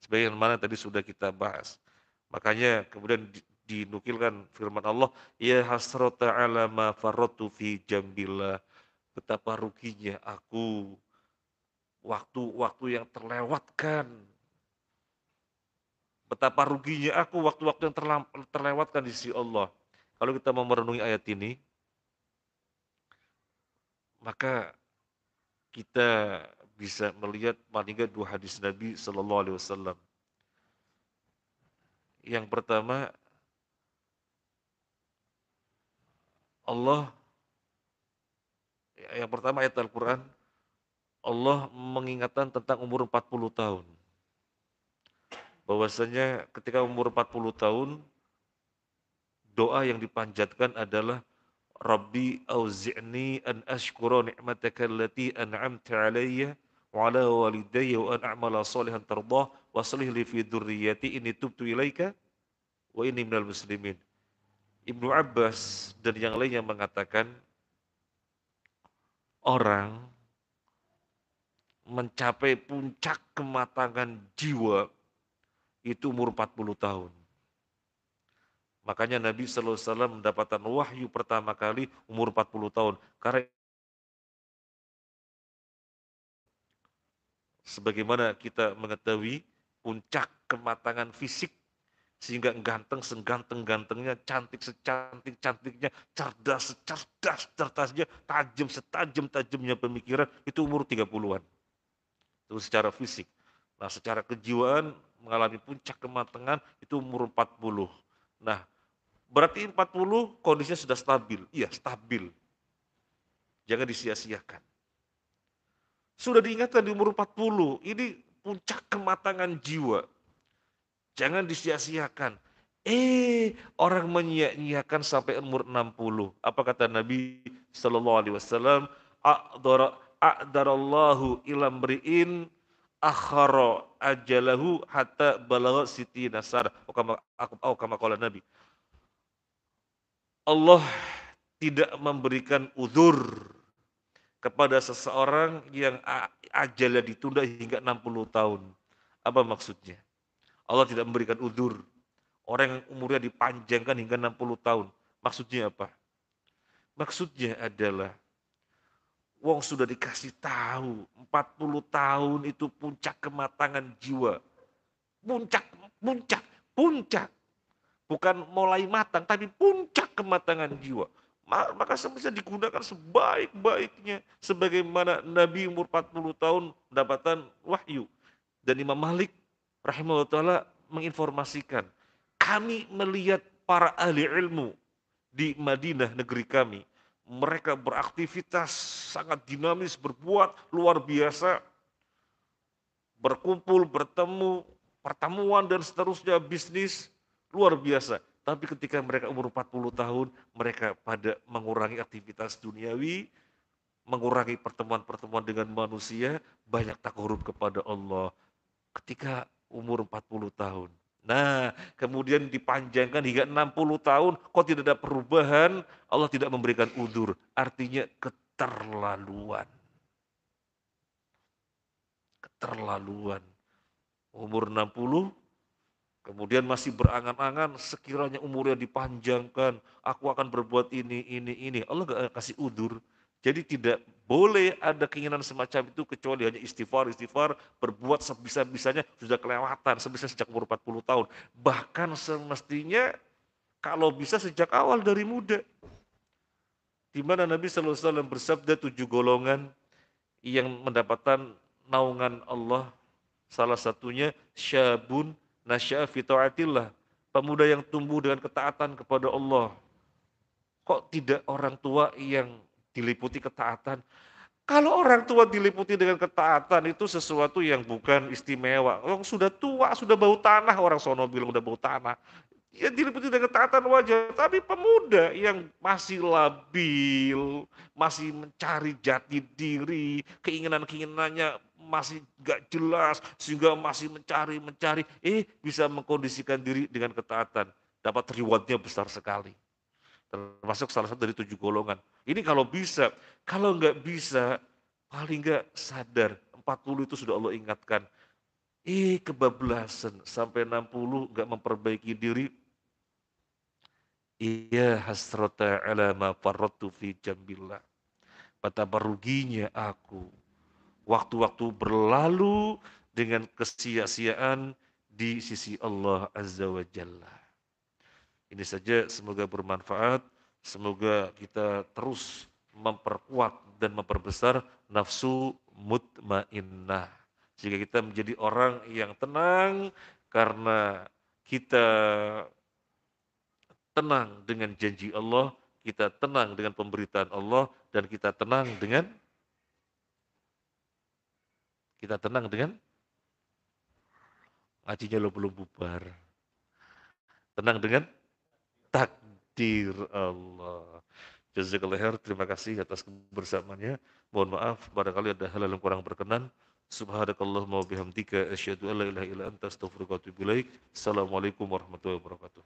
Sebagaimana tadi sudah kita bahas. Makanya kemudian dinukilkan firman Allah, ya hasrata ala ma farratu fi jambillah. Betapa ruginya aku, waktu-waktu yang terlewatkan. Betapa ruginya aku, waktu-waktu yang terlewatkan di sisi Allah. Kalau kita mau merenungi ayat ini, maka kita bisa melihat paling tidak dua hadis Nabi Sallallahu Alaihi Wasallam. Yang pertama, Allah, yang pertama ayat Al-Quran, Allah mengingatkan tentang umur 40 tahun. Bahwasanya ketika umur 40 tahun, doa yang dipanjatkan adalah Rabbi auzi'ni an ashkura ni'mataka allati an'amta alayya wa ala walidayya wa an a'mala salihan tardah wa aslih li fi dzurriyyati inni tubtu ilaika wa inni minal muslimin. Ibnu Abbas dan yang lainnya mengatakan orang mencapai puncak kematangan jiwa itu umur 40 tahun. Makanya Nabi sallallahu alaihi wasallam mendapatkan wahyu pertama kali umur 40 tahun. Karena sebagaimana kita mengetahui puncak kematangan fisik sehingga ganteng seganteng-gantengnya, cantik secantik-cantiknya, cerdas secerdas-cerdasnya, tajam setajam-tajamnya pemikiran itu umur 30-an. Itu secara fisik. Nah, secara kejiwaan mengalami puncak kematangan itu umur 40. Nah, berarti 40 kondisinya sudah stabil. Iya, stabil. Jangan disia-siakan. Sudah diingatkan di umur 40, ini puncak kematangan jiwa. Jangan disia-siakan. Orang menyia-nyiakan sampai umur 60. Apa kata Nabi sallallahu alaihi wasallam? A'darallahu ila mri'in akhara ajalahu hatta balagha siti nasar. Kama qala Nabi. Allah tidak memberikan uzur kepada seseorang yang ajalnya ditunda hingga 60 tahun. Apa maksudnya? Allah tidak memberikan uzur. Orang yang umurnya dipanjangkan hingga 60 tahun. Maksudnya apa? Maksudnya adalah Wong sudah dikasih tahu, 40 tahun itu puncak kematangan jiwa. Puncak, puncak, puncak. Bukan mulai matang, tapi puncak kematangan jiwa. Maka bisa digunakan sebaik-baiknya. Sebagaimana Nabi umur 40 tahun mendapatkan wahyu. Dan Imam Malik rahimahullah ta'ala menginformasikan, kami melihat para ahli ilmu di Madinah negeri kami. Mereka beraktivitas sangat dinamis, berbuat luar biasa, berkumpul, bertemu, pertemuan dan seterusnya, bisnis luar biasa. Tapi ketika mereka umur 40 tahun, mereka pada mengurangi aktivitas duniawi, mengurangi pertemuan-pertemuan dengan manusia, banyak takarub kepada Allah ketika umur 40 tahun. Nah, kemudian dipanjangkan hingga 60 tahun, kok tidak ada perubahan, Allah tidak memberikan udzur. Artinya keterlaluan. Keterlaluan. Umur 60, kemudian masih berangan-angan, sekiranya umurnya dipanjangkan, aku akan berbuat ini. Allah gak kasih udzur. Jadi tidak boleh ada keinginan semacam itu kecuali hanya istighfar, berbuat sebisa-bisanya sudah kelewatan, sebisa sejak umur 40 tahun. Bahkan semestinya kalau bisa sejak awal dari muda. Di mana Nabi SAW bersabda 7 golongan yang mendapatkan naungan Allah, salah satunya syabun nasya'a fi taatillah, pemuda yang tumbuh dengan ketaatan kepada Allah. Kok tidak orang tua yang diliputi ketaatan? Kalau orang tua diliputi dengan ketaatan itu sesuatu yang bukan istimewa. Orang sudah tua, sudah bau tanah, orang sono bilang udah bau tanah. Ya diliputi dengan ketaatan wajar, tapi pemuda yang masih labil, masih mencari jati diri, keinginan-keinginannya masih gak jelas, sehingga masih mencari, bisa mengkondisikan diri dengan ketaatan. Dapat rewardnya besar sekali. Termasuk salah satu dari 7 golongan. Ini kalau bisa, kalau nggak bisa, paling nggak sadar, 40 itu sudah Allah ingatkan. Kebablasan, sampai 60 nggak memperbaiki diri, iya hasrata ala ma farrattu fi jambillah. Betapa ruginya aku. Waktu-waktu berlalu dengan kesia-siaan di sisi Allah Azza wa Jalla. Ini saja semoga bermanfaat, semoga kita terus memperkuat dan memperbesar nafsu mutmainnah. Sehingga kita menjadi orang yang tenang karena kita tenang dengan janji Allah, kita tenang dengan pemberitaan Allah, dan kita tenang dengan ngajinya lo belum bubar. Tenang dengan takdir Allah. Jazakallah khair, terima kasih atas kebersamaannya. Mohon maaf, barangkali ada hal yang kurang berkenan. Subhanakallahumma wa bihamdika asyhadu an la ilaha illa anta astaghfiruka wa atubu ilaik. Assalamualaikum warahmatullahi wabarakatuh.